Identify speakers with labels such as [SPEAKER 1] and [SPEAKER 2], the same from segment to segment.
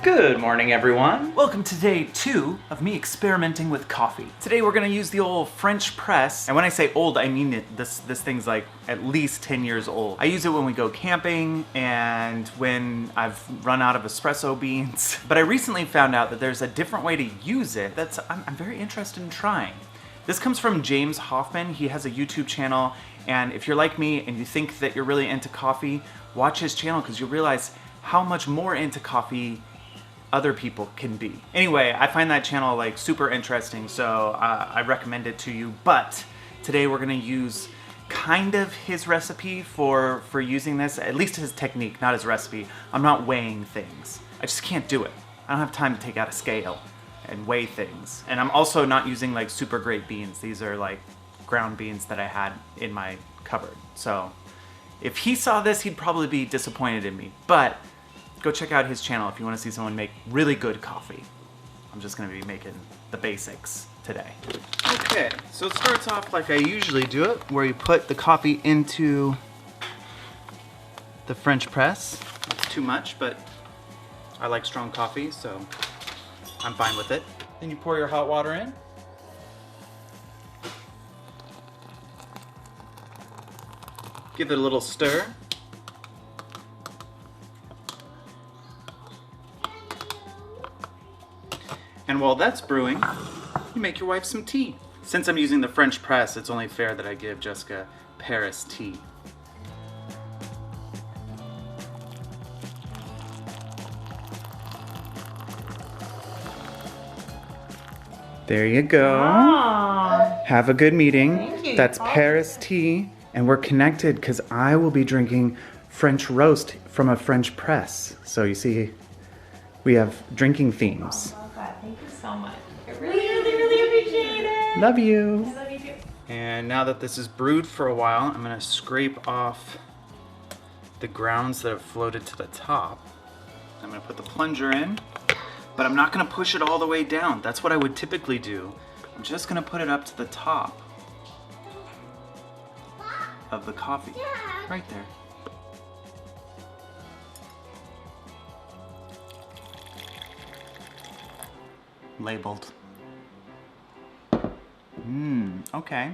[SPEAKER 1] Good morning, everyone. Welcome to day 2 of me experimenting with coffee. Today we're gonna use the old French press. And when I say old, I mean it. This thing's like at least 10 years old. I use it when we go camping and when I've run out of espresso beans. But I recently found out that there's a different way to use it that's I'm very interested in trying. This comes from James Hoffman. He has a YouTube channel, and if you're like me and you think that you're really into coffee, watch his channel because you'll realize how much more into coffee other people can be. Anyway, I find that channel like super interesting, so I recommend it to you. But today we're gonna use kind of his recipe for using this, at least his technique, not his recipe. I'm not weighing things. I just can't do it. I don't have time to take out a scale and weigh things. And I'm also not using like super great beans. These are like ground beans that I had in my cupboard. So if he saw this, he'd probably be disappointed in me. But go check out his channel if you want to see someone make really good coffee. I'm just going to be making the basics today. Okay, so it starts off like I usually do it, where you put the coffee into the French press. It's too much, but I like strong coffee, so I'm fine with it. Then you pour your hot water in. Give it a little stir. And while that's brewing, you make your wife some tea. Since I'm using the French press, it's only fair that I give Jessica Paris tea. There you go.
[SPEAKER 2] Wow.
[SPEAKER 1] Have a good meeting.
[SPEAKER 2] Thank you.
[SPEAKER 1] That's Paris tea, and we're connected because I will be drinking French roast from a French press. So you see, we have drinking themes.
[SPEAKER 2] Thank you so much. I really appreciate it.
[SPEAKER 1] Love you.
[SPEAKER 2] I love you too.
[SPEAKER 1] And now that this is brewed for a while, I'm gonna scrape off the grounds that have floated to the top. I'm gonna put the plunger in, but I'm not gonna push it all the way down. That's what I would typically do. I'm just gonna put it up to the top of the coffee, right there. Labeled. Okay.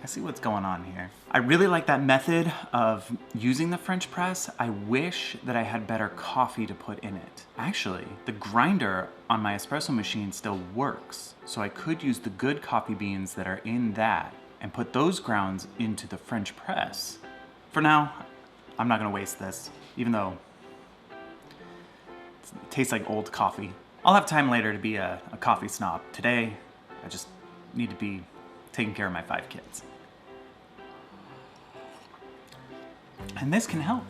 [SPEAKER 1] I see what's going on here. I really like that method of using the French press. I wish that I had better coffee to put in it. Actually, the grinder on my espresso machine still works, so I could use the good coffee beans that are in that and put those grounds into the French press. For now, I'm not gonna waste this, even though it tastes like old coffee. I'll have time later to be a coffee snob. Today, I just need to be taking care of my 5 kids. And this can help.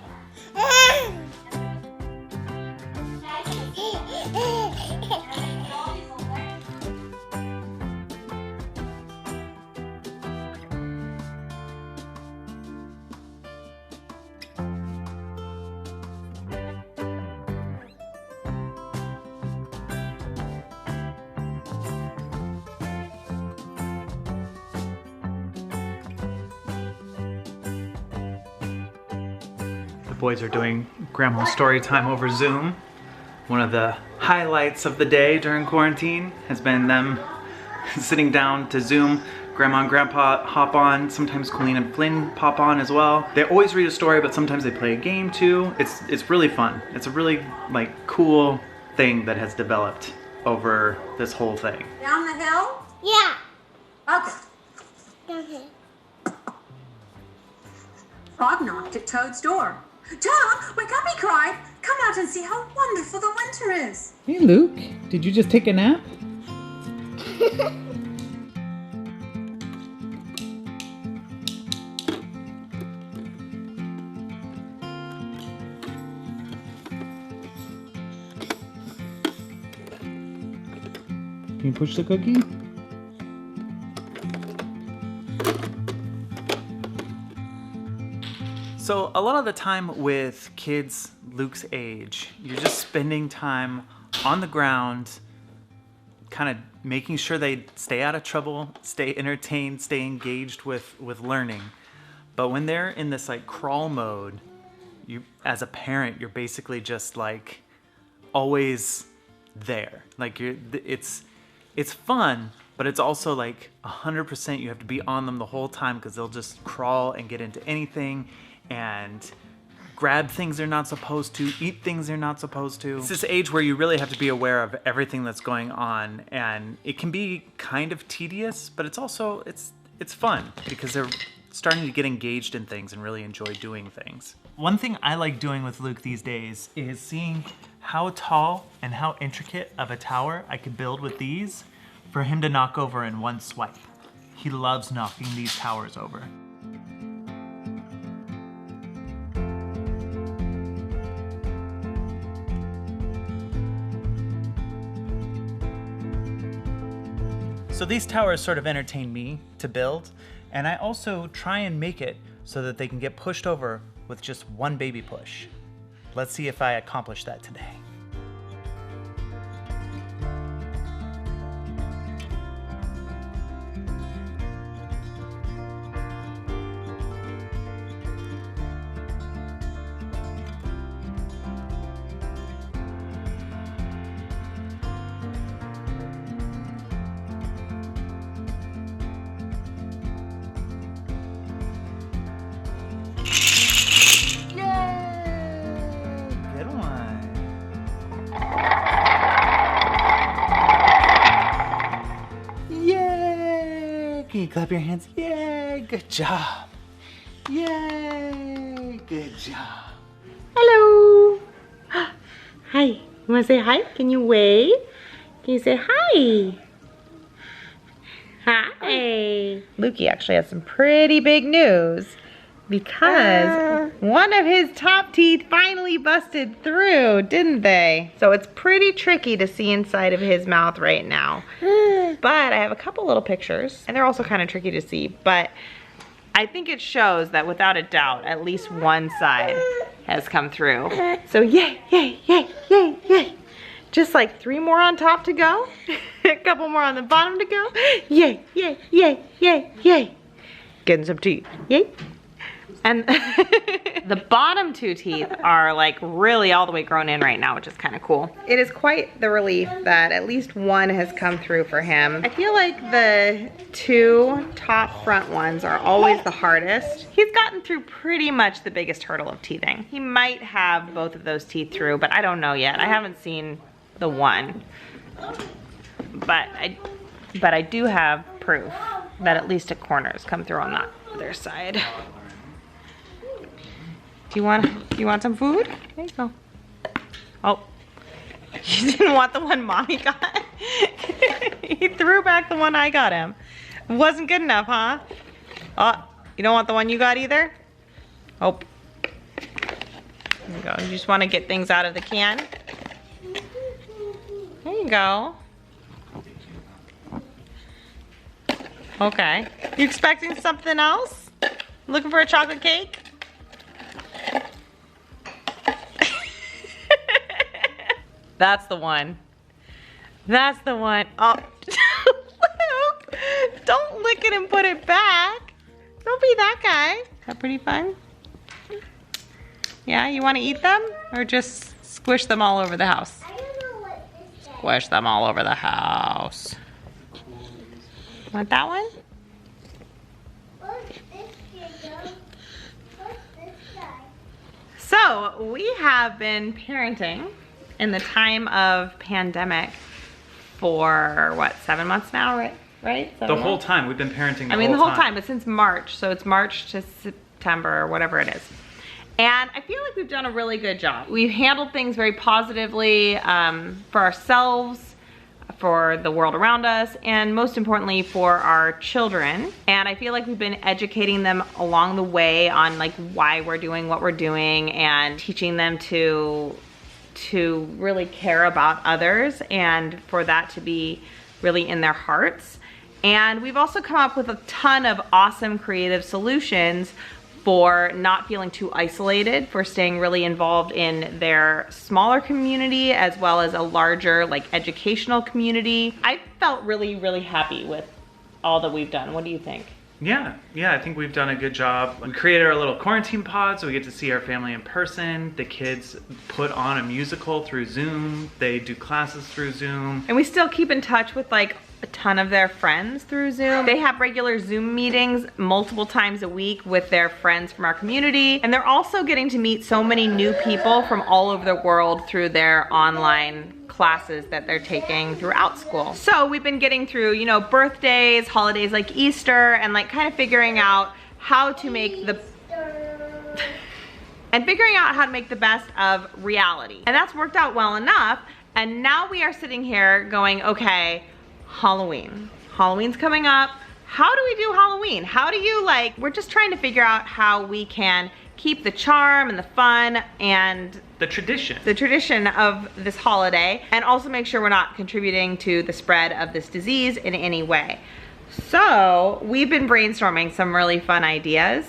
[SPEAKER 1] The boys are doing grandma's story time over Zoom. One of the highlights of the day during quarantine has been them sitting down to Zoom. Grandma and Grandpa hop on, sometimes Colleen and Flynn pop on as well. They always read a story, but sometimes they play a game too. It's really fun. It's a really like cool thing that has developed over this whole thing.
[SPEAKER 3] Down the hill?
[SPEAKER 4] Yeah.
[SPEAKER 3] Okay.
[SPEAKER 4] Okay.
[SPEAKER 3] Frog knocked at Toad's door. Toad, wake up, he cried. Come out and see how wonderful the winter is.
[SPEAKER 1] Hey Luke, did you just take a nap? Can you push the cookie? So a lot of the time with kids Luke's age, you're just spending time on the ground, kind of making sure they stay out of trouble, stay entertained, stay engaged with learning. But when they're in this like crawl mode, you as a parent, you're basically just like always there. Like it's fun, but it's also like 100% you have to be on them the whole time because they'll just crawl and get into anything and grab things they're not supposed to, eat things they're not supposed to. It's this age where you really have to be aware of everything that's going on, and it can be kind of tedious, but it's also, it's fun because they're starting to get engaged in things and really enjoy doing things. One thing I like doing with Luke these days is seeing how tall and how intricate of a tower I could build with these for him to knock over in one swipe. He loves knocking these towers over. So these towers sort of entertain me to build, and I also try and make it so that they can get pushed over with just one baby push. Let's see if I accomplish that today. Can you clap your hands? Yay, good job. Yay, good job.
[SPEAKER 2] Hello. Hi. You want to say hi? Can you wave? Can you say hi? Hi. Lukey actually has some pretty big news because one of his top teeth finally busted through, didn't they? So it's pretty tricky to see inside of his mouth right now. But I have a couple little pictures, and they're also kind of tricky to see, but I think it shows that without a doubt, at least one side has come through. So yay, yay, yay, yay, yay. Just like 3 more on top to go. A couple more on the bottom to go. Yay, yay, yay, yay, yay. Getting some teeth, yay. And the bottom 2 teeth are like really all the way grown in right now, which is kind of cool. It is quite the relief that at least one has come through for him. I feel like the 2 top front ones are always the hardest. He's gotten through pretty much the biggest hurdle of teething. He might have both of those teeth through, but I don't know yet. I haven't seen the one. But I do have proof that at least a corner has come through on that other side. Do you want some food? There you go. Oh, you didn't want the one Mommy got? He threw back the one I got him. It wasn't good enough, huh? Oh, you don't want the one you got either? Oh. There you go. You just want to get things out of the can? There you go. Okay. You expecting something else? Looking for a chocolate cake? That's the one. That's the one. Oh, Luke, don't lick it and put it back. Don't be that guy. Is that pretty fun? Yeah, you want to eat them or just squish them all over the house? I don't know what this is. Squish them all over the house. Want that one? What's this kid? What's this guy? So we have been parenting in the time of pandemic for what, 7 months now, right?
[SPEAKER 1] The whole time we've been parenting.
[SPEAKER 2] The whole time, but since March. So it's March to September or whatever it is. And I feel like we've done a really good job. We've handled things very positively for ourselves, for the world around us, and most importantly for our children. And I feel like we've been educating them along the way on like why we're doing what we're doing and teaching them to really care about others and for that to be really in their hearts. And we've also come up with a ton of awesome creative solutions for not feeling too isolated, for staying really involved in their smaller community as well as a larger like educational community. I felt really, really happy with all that we've done. What do you think?
[SPEAKER 1] Yeah, I think we've done a good job. We created our little quarantine pod so we get to see our family in person. The kids put on a musical through Zoom. They do classes through Zoom.
[SPEAKER 2] And we still keep in touch with like a ton of their friends through Zoom. They have regular Zoom meetings multiple times a week with their friends from our community. And they're also getting to meet so many new people from all over the world through their online classes that they're taking throughout school. So we've been getting through, you know, birthdays, holidays like Easter, and like kind of figuring out how to make the best of reality. And that's worked out well enough. And now we are sitting here going, okay, Halloween. Halloween's coming up. How do we do Halloween? How do you we're just trying to figure out how we can keep the charm and the fun and
[SPEAKER 1] the tradition
[SPEAKER 2] of this holiday, and also make sure we're not contributing to the spread of this disease in any way. So we've been brainstorming some really fun ideas,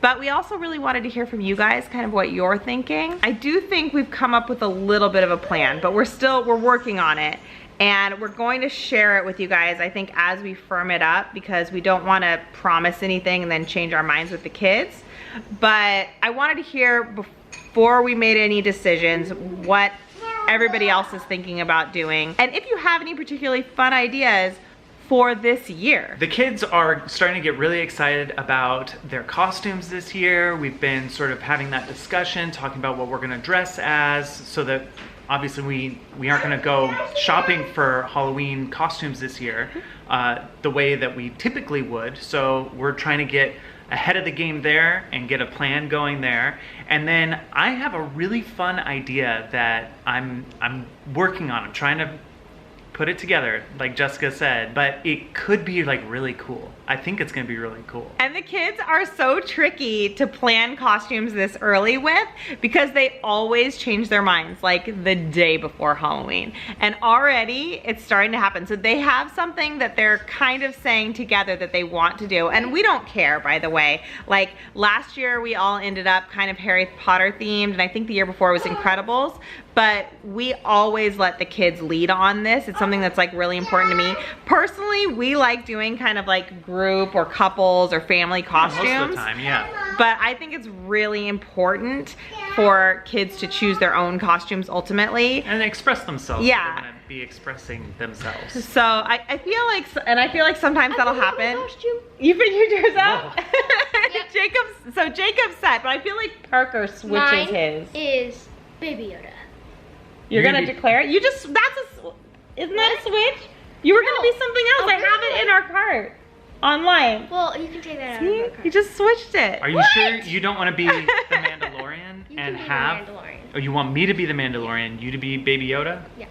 [SPEAKER 2] but we also really wanted to hear from you guys kind of what you're thinking. I do think we've come up with a little bit of a plan, but we're working on it. And we're going to share it with you guys, I think, as we firm it up, because we don't want to promise anything and then change our minds with the kids. But I wanted to hear, before we made any decisions, what everybody else is thinking about doing. And if you have any particularly fun ideas for this year.
[SPEAKER 1] The kids are starting to get really excited about their costumes this year. We've been sort of having that discussion, talking about what we're going to dress as, so that obviously we aren't going to go shopping for Halloween costumes this year the way that we typically would. So we're trying to get ahead of the game there and get a plan going there. And then I have a really fun idea that I'm working on. I'm trying to put it together, like Jessica said, but it could be like really cool. I think it's gonna be really cool.
[SPEAKER 2] And the kids are so tricky to plan costumes this early with, because they always change their minds like the day before Halloween. And already it's starting to happen. So they have something that they're kind of saying together that they want to do. And we don't care, by the way. Like last year we all ended up kind of Harry Potter themed, and I think the year before was Incredibles. But we always let the kids lead on this. It's something that's like really important to me. Personally, we like doing kind of like group or couples or family costumes.
[SPEAKER 1] Most of the time, yeah.
[SPEAKER 2] But I think it's really important for kids to choose their own costumes ultimately.
[SPEAKER 1] And express themselves.
[SPEAKER 2] Yeah.
[SPEAKER 1] They're gonna be expressing themselves.
[SPEAKER 2] So I feel like sometimes that'll happen. You figured yours out? Yep. Jacob's set, but I feel like Parker switches his.
[SPEAKER 4] Is Baby Yoda.
[SPEAKER 2] You're gonna declare it? Isn't that a switch? You were gonna be something else. I have it in our cart online.
[SPEAKER 4] Well, you can take that out of
[SPEAKER 2] See?
[SPEAKER 4] our cart.
[SPEAKER 2] You just switched it.
[SPEAKER 1] Are you sure you don't want to be the Mandalorian and have? Or you want me to be the Mandalorian, you to be Baby Yoda?
[SPEAKER 4] Yeah.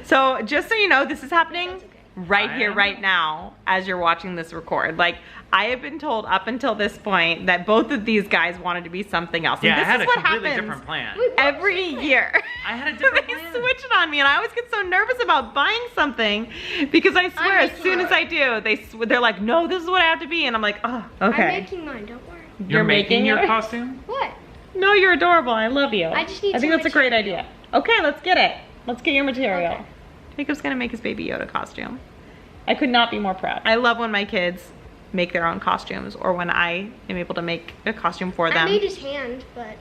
[SPEAKER 2] So just so you know, this is happening
[SPEAKER 4] That's okay.
[SPEAKER 2] right here, right now, as you're watching this record. Like, I have been told up until this point that both of these guys wanted to be something else.
[SPEAKER 1] Yeah,
[SPEAKER 2] and this
[SPEAKER 1] I had
[SPEAKER 2] is
[SPEAKER 1] a
[SPEAKER 2] what
[SPEAKER 1] completely
[SPEAKER 2] happens
[SPEAKER 1] different plan.
[SPEAKER 2] every year.
[SPEAKER 1] I had a different
[SPEAKER 2] They
[SPEAKER 1] plan.
[SPEAKER 2] switch it on me, and I always get so nervous about buying something, because I swear as soon as I do, they're like, no, this is what I have to be, and I'm like, oh, okay.
[SPEAKER 4] I'm making mine, don't worry.
[SPEAKER 1] You're making your
[SPEAKER 2] it?
[SPEAKER 1] costume?
[SPEAKER 4] What?
[SPEAKER 2] No, you're adorable. I love you.
[SPEAKER 4] I just need
[SPEAKER 2] I think
[SPEAKER 4] some
[SPEAKER 2] that's a great
[SPEAKER 4] material.
[SPEAKER 2] idea. Okay, let's get it. Let's get your material.
[SPEAKER 4] Okay.
[SPEAKER 2] Jacob's gonna make his Baby Yoda costume. I could not be more proud. I love when my kids make their own costumes, or when I am able to make a costume for them.
[SPEAKER 4] I made his hand, but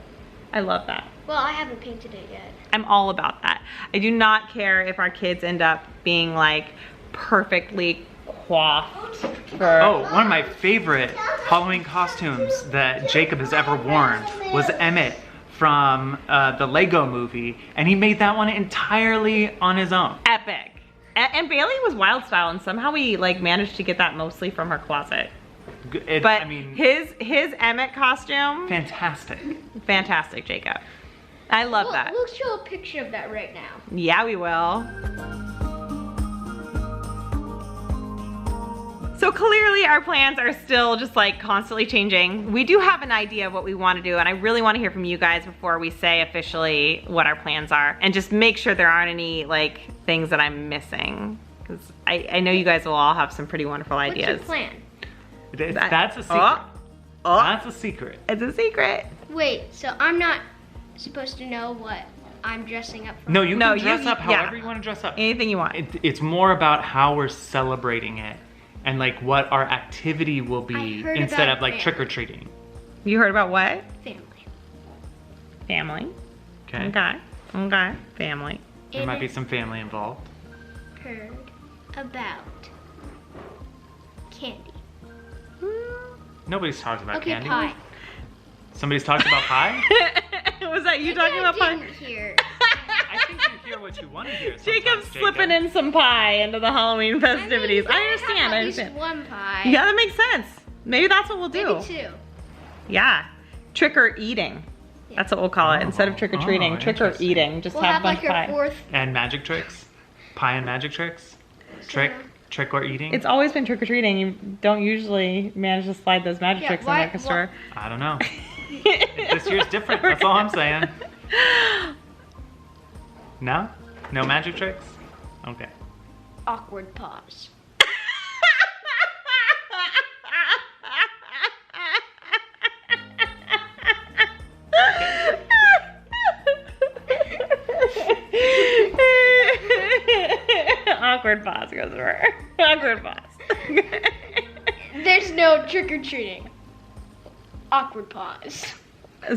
[SPEAKER 2] I love that.
[SPEAKER 4] well, I haven't painted it yet.
[SPEAKER 2] I'm all about that. I do not care if our kids end up being like perfectly coiffed for...
[SPEAKER 1] Oh, one of my favorite Halloween costumes that Jacob has ever worn was Emmett from the Lego movie, and he made that one entirely on his own.
[SPEAKER 2] Epic. And Bailey was wild style, and somehow we like managed to get that mostly from her closet. But
[SPEAKER 1] I mean,
[SPEAKER 2] his Emmett costume,
[SPEAKER 1] fantastic.
[SPEAKER 2] fantastic, Jacob. I love that.
[SPEAKER 4] We'll show a picture of that right now.
[SPEAKER 2] Yeah, we will. So clearly our plans are still just like constantly changing. We do have an idea of what we want to do, and I really want to hear from you guys before we say officially what our plans are, and just make sure there aren't any like things that I'm missing, because I know you guys will all have some pretty wonderful ideas.
[SPEAKER 4] What's your plan?
[SPEAKER 1] That's a secret. That's a secret.
[SPEAKER 2] It's a secret.
[SPEAKER 4] Wait, so I'm not supposed to know what I'm dressing up for?
[SPEAKER 1] No, you
[SPEAKER 2] No,
[SPEAKER 1] can dress up
[SPEAKER 2] yeah.
[SPEAKER 1] however you want to dress up.
[SPEAKER 2] Anything you want.
[SPEAKER 1] It's more about how we're celebrating it and like what our activity will be
[SPEAKER 4] heard
[SPEAKER 1] instead
[SPEAKER 4] about
[SPEAKER 1] of like
[SPEAKER 4] family.
[SPEAKER 1] trick-or-treating.
[SPEAKER 2] You heard about what?
[SPEAKER 4] Family.
[SPEAKER 2] Family.
[SPEAKER 1] Okay?
[SPEAKER 2] Okay. Okay. Family.
[SPEAKER 1] There might be some family involved.
[SPEAKER 4] Heard about candy.
[SPEAKER 1] Nobody's talked about
[SPEAKER 4] Okay,
[SPEAKER 1] candy.
[SPEAKER 4] pie.
[SPEAKER 1] Somebody's talked about pie?
[SPEAKER 2] Was that you
[SPEAKER 4] Maybe
[SPEAKER 2] talking about
[SPEAKER 4] I
[SPEAKER 2] pie?
[SPEAKER 4] didn't hear.
[SPEAKER 1] I think you hear what you want to hear.
[SPEAKER 2] Jacob's
[SPEAKER 1] sometimes,
[SPEAKER 2] slipping
[SPEAKER 1] Jacob.
[SPEAKER 2] in some pie into the Halloween festivities.
[SPEAKER 4] I mean,
[SPEAKER 2] I
[SPEAKER 4] you
[SPEAKER 2] understand.
[SPEAKER 4] gotta have
[SPEAKER 2] I
[SPEAKER 4] at least
[SPEAKER 2] understand.
[SPEAKER 4] one pie.
[SPEAKER 2] Yeah, that makes sense. Maybe that's what we'll do.
[SPEAKER 4] Maybe two.
[SPEAKER 2] Yeah. Trick or eating. That's what we'll call it. Instead of trick or treating,
[SPEAKER 1] Oh,
[SPEAKER 2] trick or
[SPEAKER 1] interesting.
[SPEAKER 2] eating. Just
[SPEAKER 4] We'll
[SPEAKER 2] have
[SPEAKER 4] have
[SPEAKER 2] a bunch
[SPEAKER 4] like
[SPEAKER 2] of
[SPEAKER 4] your
[SPEAKER 2] pie.
[SPEAKER 4] fourth.
[SPEAKER 1] And magic tricks? Pie and magic tricks? Trick or eating?
[SPEAKER 2] It's always been trick or treating. You don't usually manage to slide those magic
[SPEAKER 4] Yeah,
[SPEAKER 2] tricks
[SPEAKER 4] why-
[SPEAKER 2] in, Christopher.
[SPEAKER 1] I don't know. This year's different. That's all I'm saying. No? No magic tricks? Okay.
[SPEAKER 4] Awkward pause.
[SPEAKER 2] Awkward pause, Christopher. Awkward pause.
[SPEAKER 4] There's no trick or treating. Awkward pause.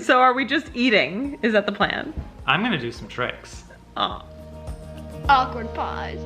[SPEAKER 2] So are we just eating? Is that the plan?
[SPEAKER 1] I'm gonna do some tricks.
[SPEAKER 2] Oh.
[SPEAKER 4] Awkward pause.